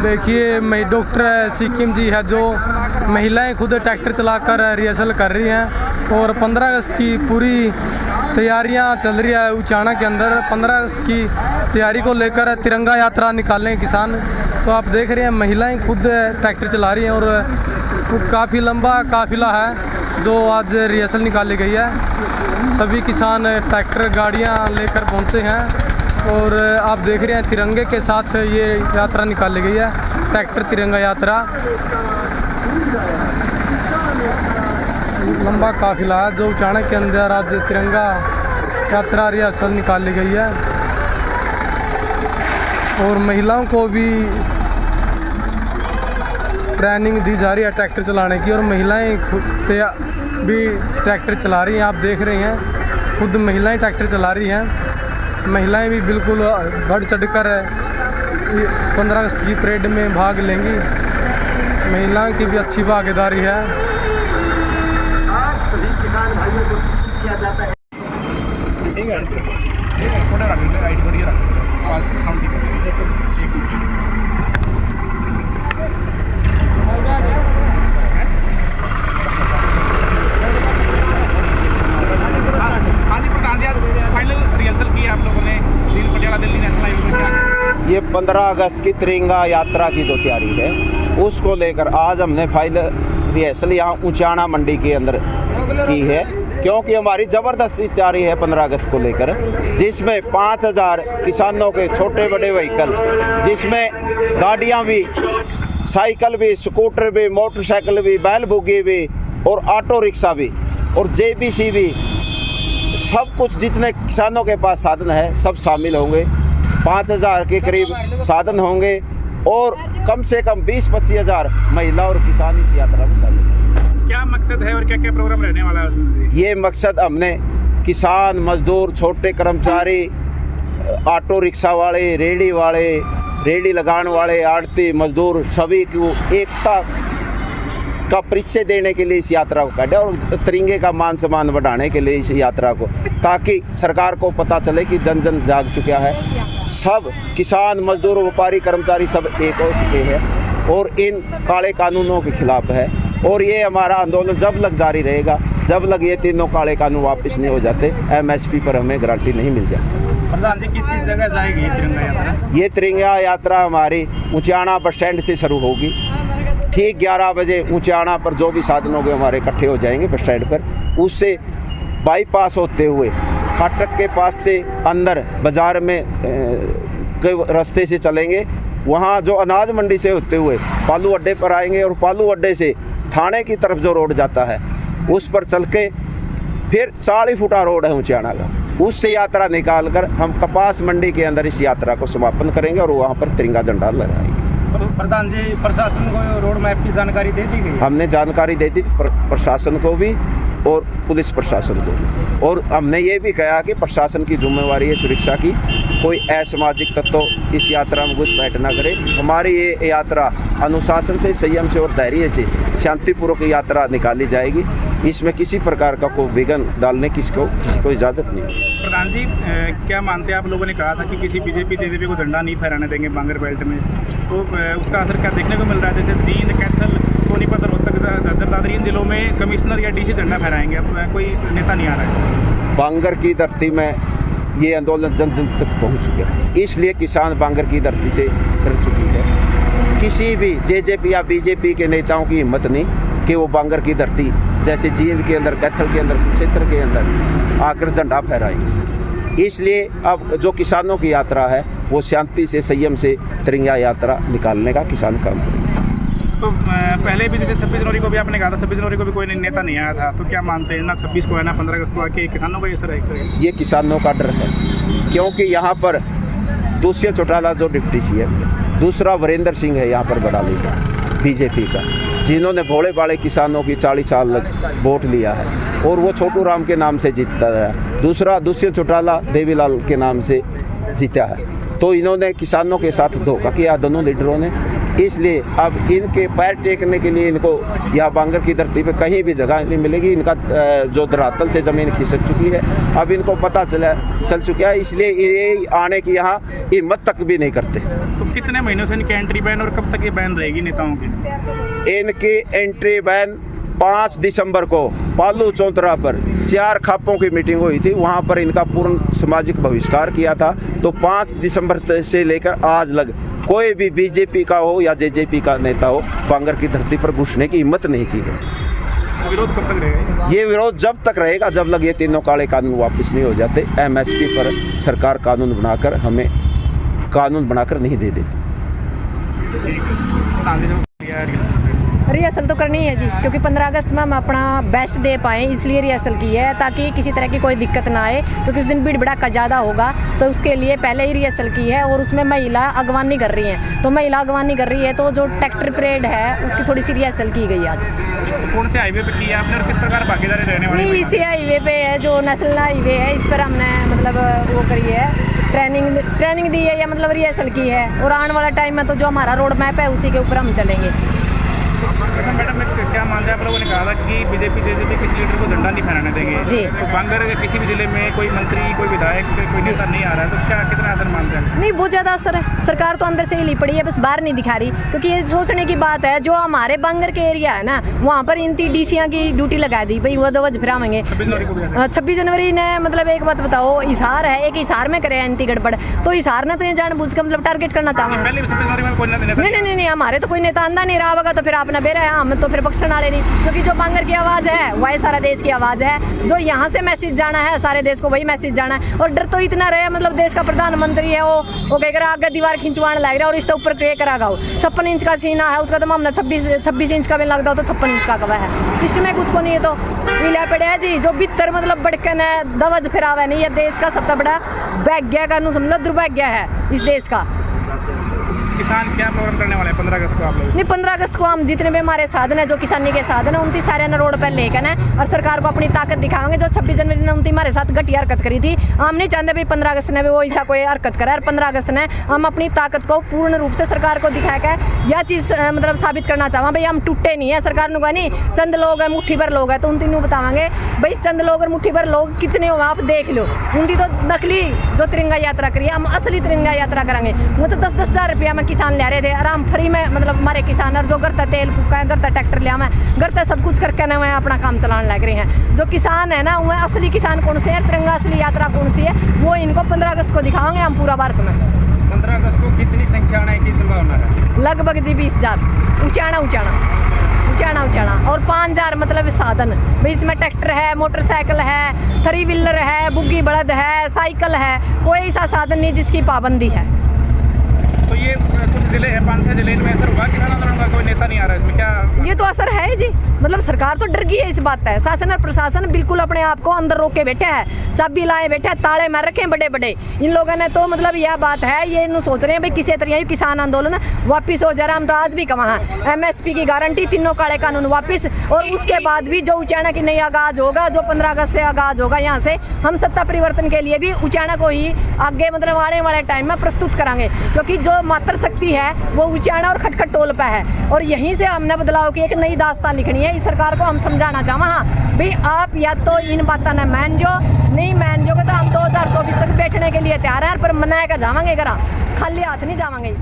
देखिए मैं डॉक्टर सिक्किम जी है जो महिलाएं खुद ट्रैक्टर चलाकर रिहर्सल कर रही हैं और 15 अगस्त की पूरी तैयारियां चल रही है उचाना के अंदर। 15 अगस्त की तैयारी को लेकर तिरंगा यात्रा निकालें किसान। तो आप देख रहे हैं महिलाएं खुद ट्रैक्टर चला रही हैं और काफ़ी लंबा काफिला है जो आज रिहर्सल निकाली गई है। सभी किसान ट्रैक्टर गाड़ियां लेकर पहुंचे हैं और आप देख रहे हैं तिरंगे के साथ ये यात्रा निकाली गई है, ट्रैक्टर तिरंगा यात्रा। लंबा काफिला है जो उचाना के अंदर आज तिरंगा यात्रा रिहर्सल निकाली गई है और महिलाओं को भी ट्रेनिंग दी जा रही है ट्रैक्टर चलाने की और महिलाएं खुद भी ट्रैक्टर चला रही हैं। आप देख रहे हैं खुद महिलाएं ट्रैक्टर चला रही हैं। महिलाएं भी बिल्कुल बढ़ चढ़कर 15 अगस्त की परेड में भाग लेंगी। महिलाओं की भी अच्छी भागीदारी है। आज सभी किसान भाइयों को किया जाता है। ठीक है, फोटो रख ले, राइट बढ़िया रख, साउंड ठीक है। ये 15 अगस्त की तिरंगा यात्रा की जो तैयारी है उसको लेकर आज हमने फाइनल रिहर्सल यहाँ उचाना मंडी के अंदर की है, क्योंकि हमारी ज़बरदस्ती तैयारी है 15 अगस्त को लेकर, जिसमें 5000 किसानों के छोटे बड़े व्हीकल, जिसमें गाड़ियाँ भी, साइकिल भी, स्कूटर भी, मोटरसाइकिल भी, बैल बुग्गी भी और ऑटो रिक्शा भी और JBC भी, सब कुछ जितने किसानों के पास साधन है सब शामिल होंगे। 5000 के करीब साधन होंगे और कम से कम 20-25 हज़ार महिला और किसान इस यात्रा में शामिल हैं। क्या मकसद है और क्या क्या प्रोग्राम रहने वाला है? ये मकसद हमने किसान, मजदूर, छोटे कर्मचारी, ऑटो रिक्शा वाले, रेहड़ी वाले, रेहड़ी लगाने वाले, आड़ती मजदूर, सभी को एकता का परिचय देने के लिए इस यात्रा को काटा और तिरंगे का मान सम्मान बढ़ाने के लिए इस यात्रा को, ताकि सरकार को पता चले कि जन जन जाग चुका है। सब किसान, मजदूर, व्यापारी, कर्मचारी सब एक हो चुके हैं और इन काले कानूनों के खिलाफ है और ये हमारा आंदोलन जब लग जारी रहेगा, जब लग ये तीनों काले कानून वापस नहीं हो जाते, MSP पर हमें गारंटी नहीं मिल जाती। प्रधान जी, किस किस जगह जाएगी ये तिरंगा यात्रा? ये तिरंगा यात्रा हमारी उचाना बस स्टैंड से शुरू होगी। ठीक 11 बजे उचाना पर जो भी साधन होंगे हमारे इकट्ठे हो जाएंगे बस स्टैंड पर। उससे बाईपास होते हुए फाटक के पास से अंदर बाज़ार में के रास्ते से चलेंगे, वहाँ जो अनाज मंडी से होते हुए पालू अड्डे पर आएंगे और पालू अड्डे से थाने की तरफ जो रोड जाता है उस पर चल के फिर 40 फुटा रोड है उचाना का, उससे यात्रा निकाल कर हम कपास मंडी के अंदर इस यात्रा को समापन करेंगे और वहाँ पर तिरंगा झंडा लगाएंगे। प्रधान जी, प्रशासन को रोड मैप की जानकारी दे दी गई? हमने जानकारी दे दी प्रशासन को भी और पुलिस प्रशासन को भी, और हमने ये भी कहा कि प्रशासन की जिम्मेवारी है सुरक्षा की, कोई असामाजिक तत्व इस यात्रा में घुसपैठ ना करे। हमारी ये यात्रा अनुशासन से, संयम से और धैर्य से शांतिपूर्वक यात्रा निकाली जाएगी। इसमें किसी प्रकार का कोई विघ्न डालने की को इजाज़त नहीं। प्रधान जी, क्या मानते हैं, आप लोगों ने कहा था कि किसी बीजेपी को झंडा नहीं फहराने देंगे बांगर बेल्ट में, तो उसका असर क्या देखने को मिल रहा है? जैसे जींद, कैथल, सोनीपत, रोहतक, दादरी, इन जिलों में कमिश्नर या DC झंडा फहराएंगे, अब कोई नेता नहीं आ रहा है। बांगर की धरती में ये आंदोलन जन जन तक पहुँच चुका है, इसलिए किसान बांगर की धरती से कर चुकी है। किसी भी JJP या BJP के नेताओं की हिम्मत नहीं कि वो बांगर की धरती जैसे जींद के अंदर, कैथल के अंदर, क्षेत्र के अंदर आकर झंडा फहराएंगे। इसलिए अब जो किसानों की यात्रा है वो शांति से, संयम से तिरंगा यात्रा निकालने का किसान काम करेंगे। तो पहले भी जैसे 26 जनवरी को भी आपने कहा था, 26 जनवरी को भी कोई नेता नहीं आया था, तो क्या मानते हैं ना 26 को है ना 15 अगस्त को आके किसानों का असर है? ये किसानों का डर है, क्योंकि यहाँ पर दुष्यंत चौटाला जो डिप्टी CM है, दूसरा वीरेंद्र सिंह है यहाँ पर बड़ाली का BJP का, जिन्होंने भोले भाले किसानों की 40 साल लग वोट लिया है और वो छोटू राम के नाम से जीतता है। दूसरा दुष्यंत चौटाला देवीलाल के नाम से जीता है। तो इन्होंने किसानों के साथ धोखा किया दोनों लीडरों ने। इसलिए अब इनके पैर टेकने के लिए इनको यहाँ बांगर की धरती पे कहीं भी जगह नहीं मिलेगी। इनका जो धरातल से ज़मीन खिसक चुकी है अब इनको पता चल चुका है, इसलिए ये आने की यहाँ हिम्मत तक भी नहीं करते। तो कितने महीनों से इनकी एंट्री बैन और कब तक ये बैन रहेगी नेताओं की? इनकी एंट्री बैन 5 दिसंबर को पालू चौतरा पर 4 खापों की मीटिंग हुई थी, वहाँ पर इनका पूर्ण सामाजिक बहिष्कार किया था। तो 5 दिसंबर से लेकर आज लग कोई भी बीजेपी का हो या जेजेपी का नेता हो बांगर की धरती पर घुसने की हिम्मत नहीं की है। विरोध कब तक रहेगा? ये विरोध जब तक रहेगा जब लग ये तीनों काले कानून वापस नहीं हो जाते। एमएसपी पर सरकार कानून बनाकर हमें कानून बनाकर नहीं दे देती। रिहर्सल तो करनी है जी, क्योंकि 15 अगस्त में हम अपना बेस्ट दे पाएँ, इसलिए रिहर्सल की है ताकि किसी तरह की कोई दिक्कत ना आए, क्योंकि उस दिन भीड़ भड़ाका ज़्यादा होगा। तो उसके लिए पहले ही रिहर्सल की है और उसमें महिला अगवानी कर रही हैं, तो महिला अगवानी कर रही है तो जो ट्रैक्टर परेड है उसकी थोड़ी सी रिहर्सल की गई आज। तो कौन से हाईवे पे की है आपने और किस प्रकार भागीदारी रहने वाली? नहीं, इसी हाईवे पे है जो नेशनल हाईवे है, इस पर हमने मतलब वो करी है, ट्रेनिंग दी है या मतलब रिहर्सल की है। और आने वाला टाइम में तो जो हमारा रोड मैप है उसी के ऊपर हम चलेंगे। मैडम क्या मानते हैं, आप लोगों ने कहा था कि बीजेपी जेजेपी किसी लीडर को झंडा नहीं फहराने देंगे जी। तो बांगर के किसी भी जिले में कोई मंत्री, कोई विधायक, कोई नेता नहीं आ रहा है, तो क्या कितना असर मानते हैं? नहीं, बहुत ज़्यादा असर है। सरकार तो अंदर से ही ली पड़ी है, बस बाहर नहीं दिखा रही, क्योंकि ये सोचने की बात है जो हमारे बांगर के एरिया है ना, वहाँ पर इन डीसीआं की ड्यूटी लगा दी भाई, वो ध्वज फहराएंगे 26 जनवरी ने। मतलब एक बात बताओ, हिसार है, एक हिसार में करे इनती गड़बड़, तो हिसार ने तो ये जानबूझ कर मतलब टारगेट करना चाहते हैं। नहीं, हमारे तो कोई नेता अंधा नहीं रहा होगा, तो फिर आपने बेरा है, हम तो फिर बख्शण वाले नहीं, क्योंकि जो बांगर की आवाज़ है वही सारा देश की आवाज़ है। जो यहाँ से मैसेज जाना है सारे देश को वही मैसेज जाना है। और डर तो इतना रहे, मतलब देश का प्रधानमंत्री है वो कह कर आगे दीवार खिंचवाने लग रहा है और इसके ऊपर क्या करागा। 56 इंच का सीना है उसका, तो मामला 26 इंच का भी लगता हो तो 56 इंच का कवा है। सिस्टम है कुछ को नहीं है, तो इला पड़े है जी जो भीतर मतलब बड़कन है, दवज फिरावा नहीं, ये देश का सबसे बड़ा भाग्य का समझ दुर्भाग्य है इस देश का। किसान क्या प्रोग्राम करने वाले हैं 15 अगस्त को आप लोग? नहीं, 15 अगस्त को हम जितने भी हमारे साधन है, जो किसानी के साधन है, उनकी सारे ना रोड पर लेकर है और सरकार को अपनी ताकत दिखाएंगे। जो 26 जनवरी ने उनकी हमारे साथ घटिया हरकत करी थी, हम नहीं चाहते भाई 15 अगस्त ने भी वो ऐसा कोई हरकत करे। और 15 अगस्त ने हम अपनी ताकत को पूर्ण रूप से सरकार को दिखा के यह चीज़ मतलब साबित करना चाहवा भाई हम टूटे नहीं है। सरकार ने कहा नहीं चंद लोग हैं, मुट्ठी भर लोग हैं, तो उन तीनों बताएंगे भाई चंद लोग और मुट्ठी भर लोग कितने हो आप देख लो। उनकी तो नकली जो तिरंगा यात्रा करी, हम असली तिरंगा यात्रा करेंगे। वो तो 10-10 हज़ार रुपया में किसान ले रहे थे, आराम फ्री में, मतलब हमारे किसान और जो करता तेल फूका है, करता ट्रैक्टर लिया मैं, करता सब कुछ करके ना वह अपना काम चलाने लग रहे हैं। जो किसान है ना, वह असली किसान कौन से है, तिरंगा असली यात्रा कौन सी है, वो इनको 15 अगस्त को दिखाएंगे हम पूरा भारत में। 15 अगस्त को कितनी संख्या आने की संभावना है? लगभग जी 20,000 ऊंचाना और 5,000 मतलब साधन भाई, इसमें ट्रैक्टर है, मोटरसाइकिल है, 3 व्हीलर है, बुग्गी बड़द है, साइकिल है, कोई ऐसा साधन नहीं जिसकी पाबंदी है। तो ये कुछ जिले हैं, 5-6 जिले में असर हुआ किसान आंदोलन का? कोई नेता नहीं आ रहा है इसमें, क्या ये तो असर है जी, मतलब सरकार तो डर गई है इस बात है। शासन और प्रशासन बिल्कुल अपने आप को अंदर रोक के बैठे हैं, चाबी लाए बैठे हैं, ताले मार रखे हैं बड़े बड़े। इन लोगों ने तो मतलब यह बात है, ये इन सोच रहे हैं भाई किसी तरह किसान आंदोलन वापिस हो जा रहा। हम तो आज भी कहा है एमएसपी की गारंटी, तीनों काले कानून वापिस, और उसके बाद भी जो उचाना की नई आगाज होगा, जो 15 अगस्त से आगाज होगा, यहाँ से हम सत्ता परिवर्तन के लिए भी उचाना को ही आगे मतलब आने वाले टाइम में प्रस्तुत करांगे, क्योंकि जो मात्र शक्ति है वो उचाना और खटखट टोल पे है। और यहीं से हमने बदलाव की एक नई दास्तान लिखनी है। इस सरकार को हम समझाना चाहवा हाँ भाई आप या तो इन बातों ने मान जो, नहीं मान जोगे तो हम 2024 तक बैठने के लिए तैयार है, पर मनाएगा जावांगे, खाली हाथ नहीं जावांगे।